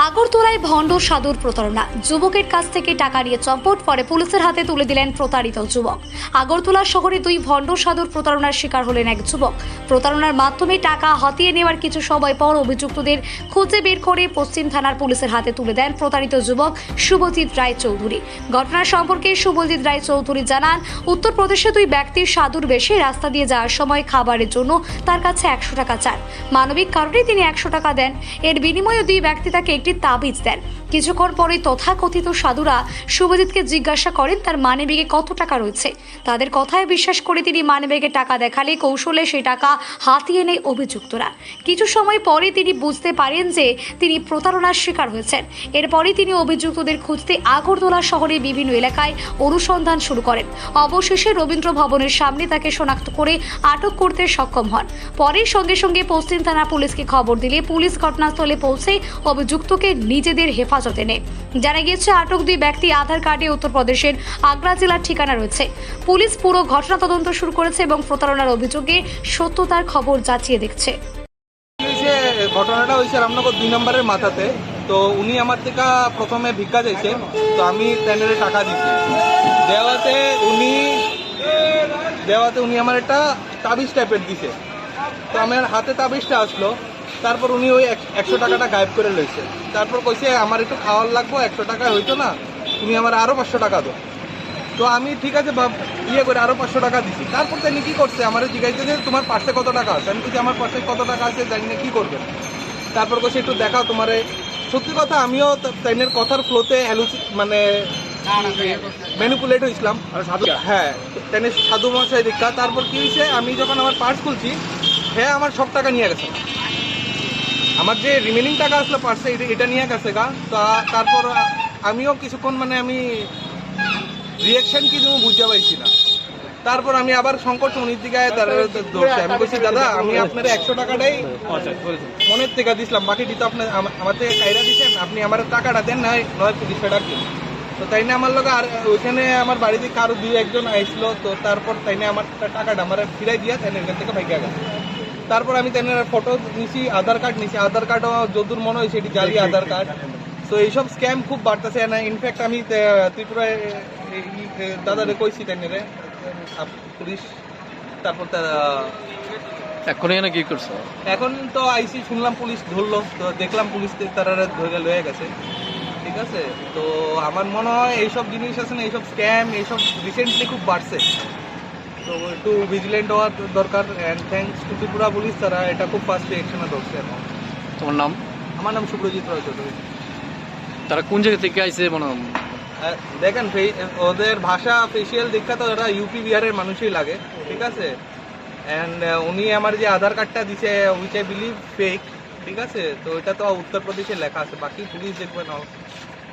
আগরতলায় ভণ্ড সাধুর প্রতারণা, যুবকের কাছ থেকে টাকা নিয়ে চম্পট, পরে পুলিশের হাতে তুলে দিলেন প্রতারিত যুবক। আগরতলা শহরে দুই ভণ্ড সাধুর প্রতারণার শিকার হলেন এক যুবক। প্রতারণার মাধ্যমে টাকা হাতিয়ে নেওয়ার কিছু সময় পর অভিযুক্তদের খুঁজে বের করে পশ্চিম থানার পুলিশের হাতে তুলে দেন প্রতারিত যুবক শুভজিৎ রায় চৌধুরী। ঘটনার সম্পর্কে শুভজিৎ রায় চৌধুরী জানান, উত্তরপ্রদেশে দুই ব্যক্তি সাধুর বেশে রাস্তা দিয়ে যাওয়ার সময় খাবারের জন্য তার কাছে 100 টাকা চান। মানবিক কারণে তিনি 100 টাকা দেন। এর বিনিময়ে দুই ব্যক্তি তাকে একটি তাবিজ দেন। কিছুক্ষণ পরে তথাকথিত সাধুরা শুভজিৎকে জিজ্ঞাসা করেন তার মানিব্যাগে কত টাকা রয়েছে। তাদের কথায় বিশ্বাস করে তিনি মানিব্যাগে টাকা দেখালে কৌশলে সেই টাকা হাতিয়ে নেয় অভিযুক্তরা। কিছু সময় পরে তিনি বুঝতে পারেন যে তিনি প্রতারণার শিকার হয়েছেন। এরপরই তিনি অভিযুক্তদের খুঁজতে আগরতলা শহরে বিভিন্ন এলাকায় অনুসন্ধান শুরু করেন। অবশেষে রবীন্দ্র ভবনের সামনে তাকে শনাক্ত করে আটক করতে সক্ষম হন। পরে সঙ্গে সঙ্গে পশ্চিম থানা পুলিশকে খবর দিলে পুলিশ ঘটনাস্থলে পৌঁছে অভিযুক্তকে নিজেদের হেফাজতে নেয়। জানা গিয়েছে, আটক দুই ব্যক্তি আধার কার্ডে উত্তরপ্রদেশের আগ্রা জেলার ঠিকানা রয়েছে। পুলিশ পুরো ঘটনা তদন্ত শুরু করেছে এবং প্রতারণার অভিযোগে সত্যতার খবর যাচিয়ে দেখছে। ঘটনাটা হয়েছে রামনগর 2 নম্বরের মাথাতে। তো উনি আমার থেকে প্রথমে ভিক্ষা চাইছে, তো আমি ট্রেনের টাকা দিচ্ছি। দেওয়াতে উনি আমার একটা তাবিজ টাইপের দিছে। তো আমার হাতে তাবিজটা আসলো, তারপর উনি ওই 100 টাকাটা গায়েব করে লইছে। তারপর কইছে আমার একটু খাওয়ার লাগবো, 100 টাকা হইতো না, তুমি আমার আরো 500 টাকা দাও। তো আমি ঠিক আছে ইয়ে করে আরো 500 টাকা দিছি। তারপর তিনি কি করছে, আমার জিজ্ঞাসা যে তোমার পার্সে কত টাকা আছে। আমি বলছি আমার পার্সে কত টাকা আছে জানি না, কি করবে। তারপর কইছে একটু দেখাও তোমার। সত্যি কথা, আমিও ট্রেনের কথার ফ্লোতে মানে ম্যানিপুলেট হয়েছিলাম। হ্যাঁ, ট্রেনের সাধু মশাই দীক্ষা। তারপর কি হয়েছে, আমি যখন আমার পার্স খুলছি, হ্যাঁ আমার সব টাকা নিয়ে গেছে। আমার যে রিমেনিং টাকা আসলো পার্সে, এটা নিয়ে গেছে গা। তারপর আমিও কিছুক্ষণ মানে আমি রিয়াকশন কি তুমি বুঝতে পারছি না। তারপর আমি আবার সংকট উনির দিকে ধরছি। আমি বলছি দাদা, আমি আপনার 100 টাকাটাই মনের থেকে দিছিলাম, বাকিটি তো আপনার আমার থেকে কাইরা দিচ্ছেন, আপনি আমার টাকাটা দেন, নয় 30 টাকা কিনে। তো তাই না আমার লোক আর ওইখানে আমার বাড়িতে কারো 2-1 আসলো। তো তারপর তাই না আমার টাকাটা আমার ফিরাই দিয়া তাই এখান থেকে ভাইগা গেল। তারপর আমি তাই ফটো নিছি, আধার কার্ড নিছি। আধার কার্ডও যদুর মনে হয়েছে এটি জালি আধার কার্ড। তো এইসব স্ক্যাম খুব বাড়তেছে না। ইনফ্যাক্ট আমি ত্রিপুরায় দাদারে কইছি তাই রে পুলিশ। তারপর এখন এখানে কি করছো? এখন তো আইসি, শুনলাম পুলিশ ধরলো। তো দেখলাম পুলিশ তারা ধরে লয়ে গেছে। ঠিক আছে, তো আমার মনে হয় এইসব জিনিস আছে না, এইসব স্ক্যাম এইসব রিসেন্টলি খুব বাড়ছে। তো একটু ভিজিলেন্ট হওয়ার দরকার। And thanks to Tripura police, তারা এটা খুব ফাস্ট রিঅ্যাকশনে ধরছে। তোমার নাম? আমার নাম শুভজিৎ রায় চৌধুরী। তারা কোন জায়গা থেকে আইছে মনে? দেখেন ওদের ভাষা ফেসিয়াল দেখা তো ওরা ইউপি বিহারের মানুষই লাগে। ঠিক আছে, অ্যান্ড উনি আমার যে আধার কার্ডটা দিছে উইচ আই বিলিভ ফেক। ঠিক আছে, তো এটা তো উত্তরপ্রদেশে লেখা আছে, বাকি পুলিশ দেখবে না।